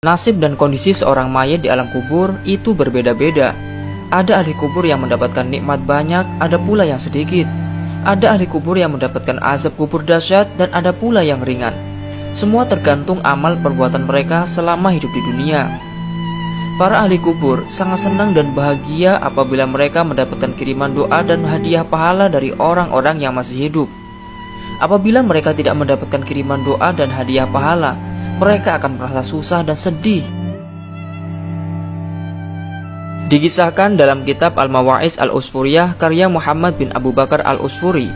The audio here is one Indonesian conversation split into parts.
Nasib dan kondisi seorang mayat di alam kubur itu berbeda-beda. Ada ahli kubur yang mendapatkan nikmat banyak, ada pula yang sedikit. Ada ahli kubur yang mendapatkan azab kubur dahsyat, dan ada pula yang ringan. Semua tergantung amal perbuatan mereka selama hidup di dunia. Para ahli kubur sangat senang dan bahagia apabila mereka mendapatkan kiriman doa dan hadiah pahala dari orang-orang yang masih hidup. Apabila mereka tidak mendapatkan kiriman doa dan hadiah pahala, mereka akan merasa susah dan sedih. Dikisahkan dalam kitab Al-Mawa'iz Al-Usfuriyah karya Muhammad bin Abu Bakar Al-Usfuri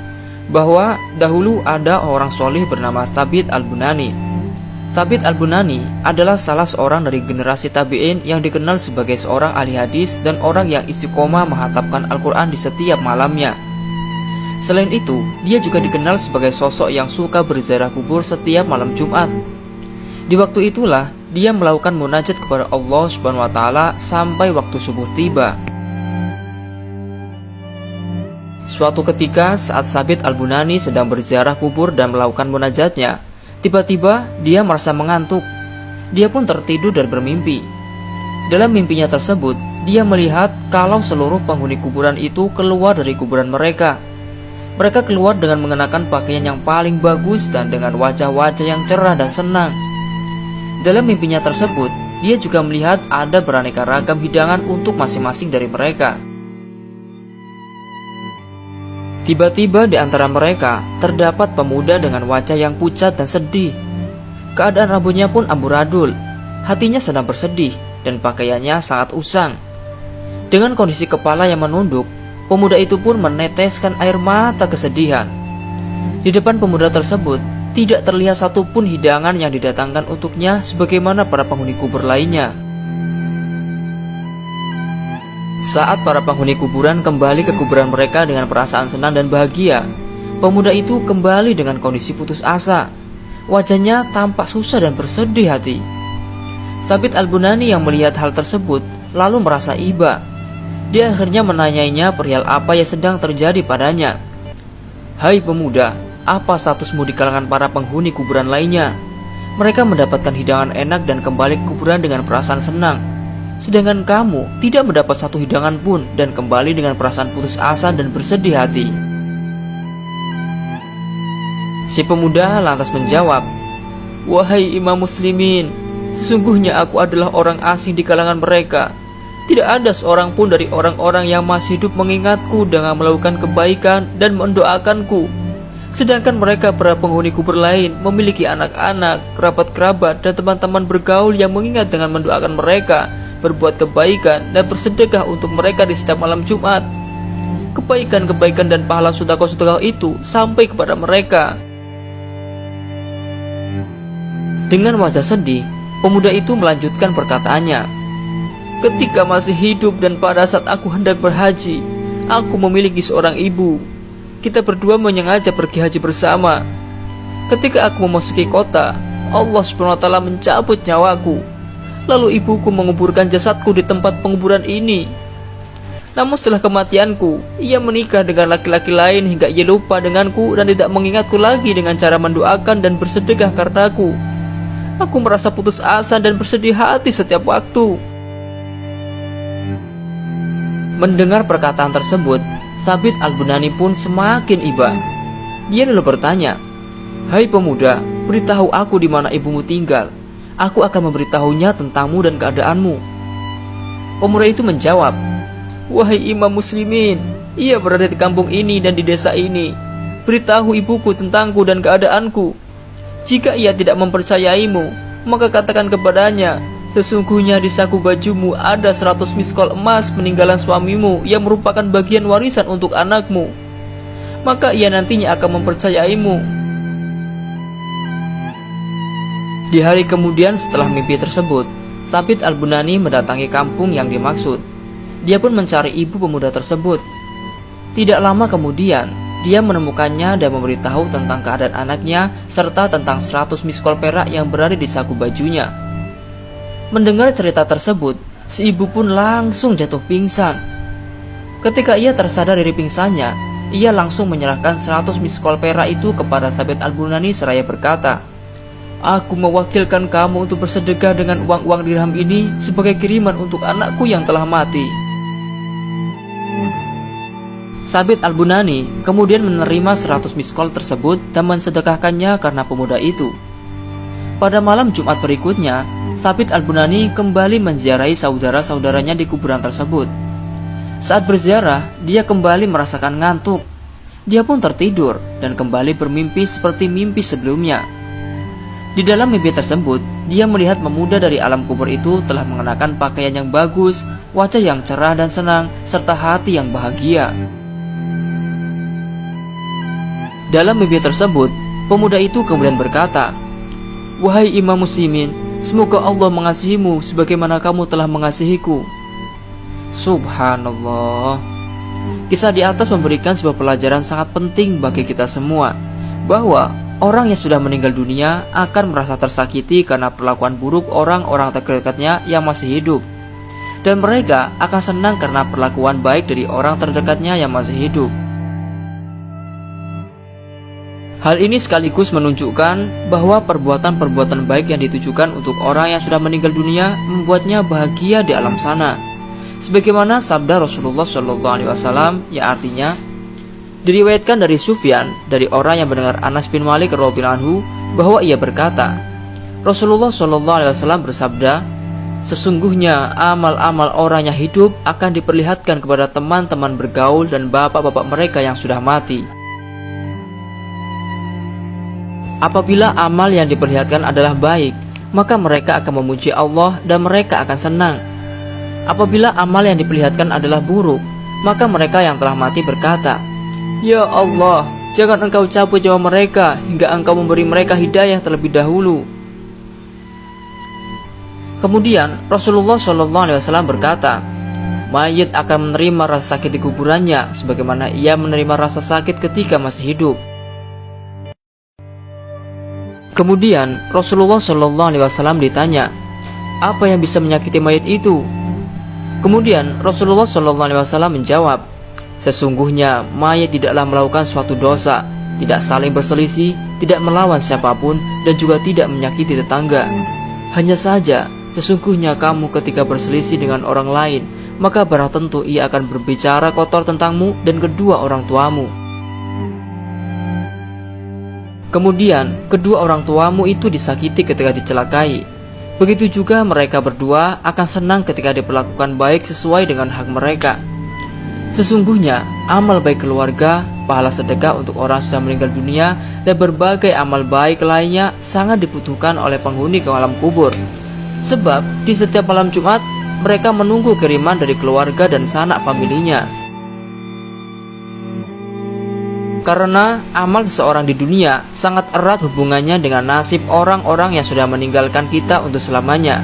bahwa dahulu ada orang soleh bernama Thabit Al-Bunani. Thabit Al-Bunani adalah salah seorang dari generasi tabi'in yang dikenal sebagai seorang ahli hadis dan orang yang istiqomah menghatamkan Al-Quran di setiap malamnya. Selain itu, dia juga dikenal sebagai sosok yang suka berziarah kubur setiap malam Jumat. Di waktu itulah dia melakukan munajat kepada Allah Subhanahu wa taala sampai waktu subuh tiba. Suatu ketika saat Thabit Al-Bunani sedang berziarah kubur dan melakukan munajatnya, tiba-tiba dia merasa mengantuk. Dia pun tertidur dan bermimpi. Dalam mimpinya tersebut, dia melihat kalau seluruh penghuni kuburan itu keluar dari kuburan mereka. Mereka keluar dengan mengenakan pakaian yang paling bagus dan dengan wajah-wajah yang cerah dan senang. Dalam mimpinya tersebut, dia juga melihat ada beraneka ragam hidangan untuk masing-masing dari mereka. Tiba-tiba di antara mereka terdapat pemuda dengan wajah yang pucat dan sedih. Keadaan rambutnya pun amburadul, hatinya sedang bersedih dan pakaiannya sangat usang. Dengan kondisi kepala yang menunduk, pemuda itu pun meneteskan air mata kesedihan. Di depan pemuda tersebut tidak terlihat satupun hidangan yang didatangkan untuknya sebagaimana para penghuni kubur lainnya. Saat para penghuni kuburan kembali ke kuburan mereka dengan perasaan senang dan bahagia, pemuda itu kembali dengan kondisi putus asa. Wajahnya tampak susah dan bersedih hati. Thabit Al-Bunani yang melihat hal tersebut lalu merasa iba. Dia akhirnya menanyainya perihal apa yang sedang terjadi padanya. "Hai pemuda, apa statusmu di kalangan para penghuni kuburan lainnya?" Mereka mendapatkan hidangan enak dan kembali ke kuburan dengan perasaan senang. Sedangkan kamu tidak mendapat satu hidangan pun dan kembali dengan perasaan putus asa dan bersedih hati. Si pemuda lantas menjawab, "Wahai imam muslimin, sesungguhnya aku adalah orang asing di kalangan mereka. Tidak ada seorang pun dari orang-orang yang masih hidup mengingatku dengan melakukan kebaikan dan mendoakanku. Sedangkan mereka para penghuni kubur lain memiliki anak-anak, kerabat-kerabat, dan teman-teman bergaul yang mengingat dengan mendoakan mereka, berbuat kebaikan, dan bersedekah untuk mereka di setiap malam Jumat. Kebaikan-kebaikan dan pahala sedekah-sedekah itu sampai kepada mereka." Dengan wajah sedih, pemuda itu melanjutkan perkataannya, "Ketika masih hidup dan pada saat aku hendak berhaji, aku memiliki seorang ibu. Kita berdua menyengaja pergi haji bersama. Ketika aku memasuki kota, Allah SWT mencabut nyawaku. Lalu ibuku menguburkan jasadku di tempat penguburan ini. Namun setelah kematianku, ia menikah dengan laki-laki lain hingga ia lupa denganku dan tidak mengingatku lagi dengan cara mendoakan dan bersedekah karenaku. Aku merasa putus asa dan bersedih hati setiap waktu." Mendengar perkataan tersebut, Thabit Al-Bunani pun semakin iba. Dia lalu bertanya, "Hai pemuda, beritahu aku di mana ibumu tinggal. Aku akan memberitahunya tentangmu dan keadaanmu." Pemuda itu menjawab, "Wahai imam muslimin, ia berada di kampung ini dan di desa ini. Beritahu ibuku tentangku dan keadaanku. Jika ia tidak mempercayaimu, maka katakan kepadanya, sesungguhnya di saku bajumu ada 100 miskol emas peninggalan suamimu yang merupakan bagian warisan untuk anakmu. Maka ia nantinya akan mempercayaimu." Di hari kemudian setelah mimpi tersebut, Thabit Al-Bunani mendatangi kampung yang dimaksud. Dia pun mencari ibu pemuda tersebut. Tidak lama kemudian, dia menemukannya dan memberitahu tentang keadaan anaknya serta tentang 100 miskol perak yang berada di saku bajunya. Mendengar cerita tersebut, si ibu pun langsung jatuh pingsan. Ketika ia tersadar dari pingsannya, ia langsung menyerahkan 100 miskol perak itu kepada Thabit Al-Bunani seraya berkata, Aku mewakilkan kamu untuk bersedekah dengan uang-uang dirham ini sebagai kiriman untuk anakku yang telah mati." Sabit Al-Bunani kemudian menerima 100 miskol tersebut dan mensedekahkannya karena pemuda itu. Pada malam Jumat berikutnya, Sabit Al-Bunani kembali menziarahi saudara-saudaranya di kuburan tersebut. Saat berziarah, dia kembali merasakan ngantuk. Dia pun tertidur dan kembali bermimpi seperti mimpi sebelumnya. Di dalam mimpi tersebut, dia melihat pemuda dari alam kubur itu telah mengenakan pakaian yang bagus, wajah yang cerah dan senang, serta hati yang bahagia. Dalam mimpi tersebut, pemuda itu kemudian berkata, "Wahai Imam Muslimin, semoga Allah mengasihimu sebagaimana kamu telah mengasihiku." Subhanallah. Kisah di atas memberikan sebuah pelajaran sangat penting bagi kita semua, bahwa orang yang sudah meninggal dunia akan merasa tersakiti karena perlakuan buruk orang-orang terdekatnya yang masih hidup, dan mereka akan senang karena perlakuan baik dari orang terdekatnya yang masih hidup. Hal ini sekaligus menunjukkan bahwa perbuatan-perbuatan baik yang ditujukan untuk orang yang sudah meninggal dunia membuatnya bahagia di alam sana. Sebagaimana sabda Rasulullah SAW yang artinya, diriwayatkan dari Sufyan dari orang yang mendengar Anas bin Malik radhiyallahu anhu bahwa ia berkata, Rasulullah SAW bersabda, "Sesungguhnya amal-amal orang yang hidup akan diperlihatkan kepada teman-teman bergaul dan bapak-bapak mereka yang sudah mati. Apabila amal yang diperlihatkan adalah baik, maka mereka akan memuji Allah dan mereka akan senang. Apabila amal yang diperlihatkan adalah buruk, maka mereka yang telah mati berkata, 'Ya Allah, jangan Engkau cabut nyawa mereka hingga Engkau memberi mereka hidayah terlebih dahulu.'" Kemudian Rasulullah SAW berkata, "Mayit akan menerima rasa sakit di kuburannya sebagaimana ia menerima rasa sakit ketika masih hidup." Kemudian Rasulullah SAW ditanya, "Apa yang bisa menyakiti mayit itu?" Kemudian Rasulullah SAW menjawab, "Sesungguhnya mayit tidaklah melakukan suatu dosa, tidak saling berselisih, tidak melawan siapapun, dan juga tidak menyakiti tetangga. Hanya saja, sesungguhnya kamu ketika berselisih dengan orang lain, maka barang tentu ia akan berbicara kotor tentangmu dan kedua orang tuamu. Kemudian kedua orang tuamu itu disakiti ketika dicelakai. Begitu juga mereka berdua akan senang ketika diperlakukan baik sesuai dengan hak mereka. Sesungguhnya amal baik keluarga, pahala sedekah untuk orang sudah meninggal dunia, dan berbagai amal baik lainnya sangat dibutuhkan oleh penghuni ke alam kubur. Sebab di setiap malam Jumat mereka menunggu kiriman dari keluarga dan sanak familinya. Karena amal seseorang di dunia sangat erat hubungannya dengan nasib orang-orang yang sudah meninggalkan kita untuk selamanya.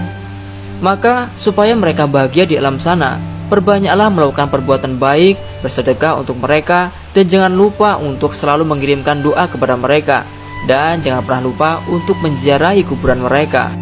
Maka supaya mereka bahagia di alam sana, perbanyaklah melakukan perbuatan baik, bersedekah untuk mereka, dan jangan lupa untuk selalu mengirimkan doa kepada mereka, dan jangan pernah lupa untuk menziarahi kuburan mereka.